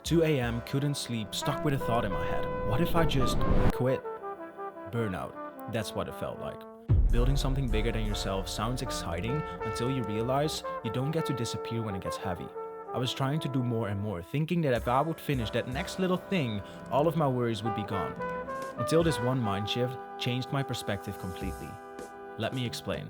2 a.m., couldn't sleep, stuck with a thought in my head. What if I just quit? Burnout. That's what it felt like. Building something bigger than yourself sounds exciting until you realize you don't get to disappear when it gets heavy. I was trying to do more and more, thinking that if I would finish that next little thing, all of my worries would be gone. Until this one mind shift changed my perspective completely. Let me explain.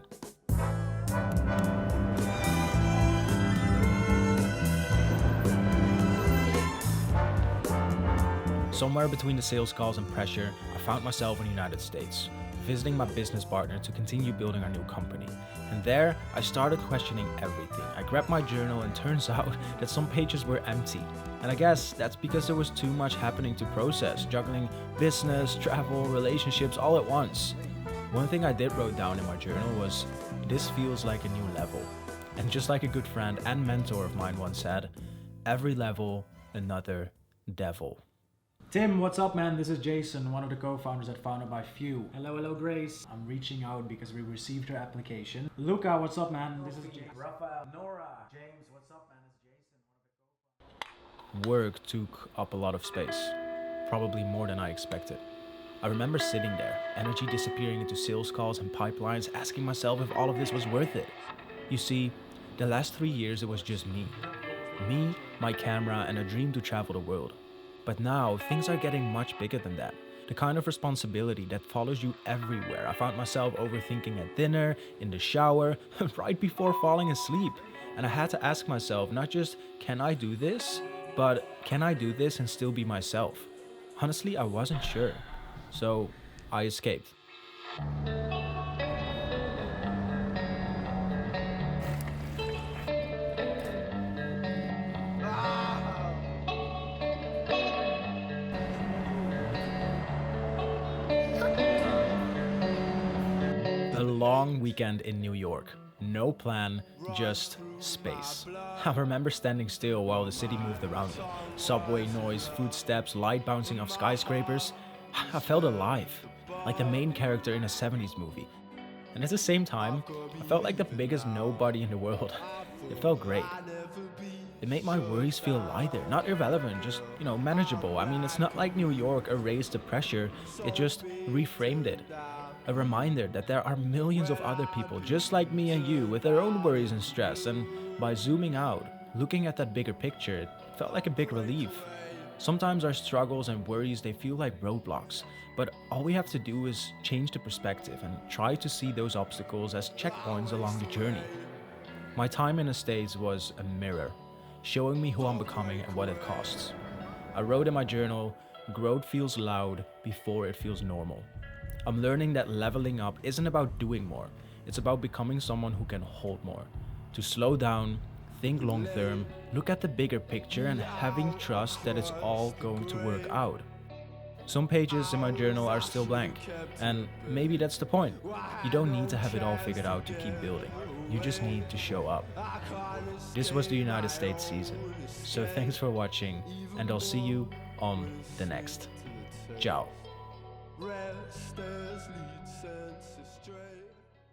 Somewhere between the sales calls and pressure, I found myself in the United States, visiting my business partner to continue building our new company. And there, I started questioning everything. I grabbed my journal and turns out that some pages were empty. And I guess that's because there was too much happening to process, juggling business, travel, relationships all at once. One thing I did wrote down in my journal was, "This feels like a new level." And just like a good friend and mentor of mine once said, every level, another devil. Tim, what's up, man? This is Jason, one of the co-founders at Founded by Few. Hello, Grace. I'm reaching out because we received her application. Luca, what's up, man? This is Jason. Rafael, Nora, James, what's up, man? It's Jason, one of the co-founders. Work took up a lot of space, probably more than I expected. I remember sitting there, energy disappearing into sales calls and pipelines, asking myself if all of this was worth it. You see, the last 3 years it was just me. Me, my camera, and a dream to travel the world. But now, things are getting much bigger than that. The kind of responsibility that follows you everywhere. I found myself overthinking at dinner, in the shower, right before falling asleep. And I had to ask myself, not just, can I do this? But, can I do this and still be myself? Honestly, I wasn't sure. So, I escaped. A long weekend in New York. No plan, just space. I remember standing still while the city moved around me. Subway noise, footsteps, light bouncing off skyscrapers. I felt alive, like the main character in a 70s movie. And at the same time, I felt like the biggest nobody in the world. It felt great. It made my worries feel lighter, not irrelevant, just, manageable. I mean, it's not like New York erased the pressure, it just reframed it. A reminder that there are millions of other people just like me and you with their own worries and stress, and by zooming out, looking at that bigger picture, it felt like a big relief. Sometimes our struggles and worries, they feel like roadblocks, but all we have to do is change the perspective and try to see those obstacles as checkpoints along the journey. My time in the States was a mirror, showing me who I'm becoming and what it costs. I wrote in my journal, growth feels loud before it feels normal. I'm learning that leveling up isn't about doing more, it's about becoming someone who can hold more. To slow down, think long term, look at the bigger picture, and having trust that it's all going to work out. Some pages in my journal are still blank, and maybe that's the point. You don't need to have it all figured out to keep building. You just need to show up. This was the United States season, so thanks for watching, and I'll see you on the next. Ciao. Restless lead senses stray.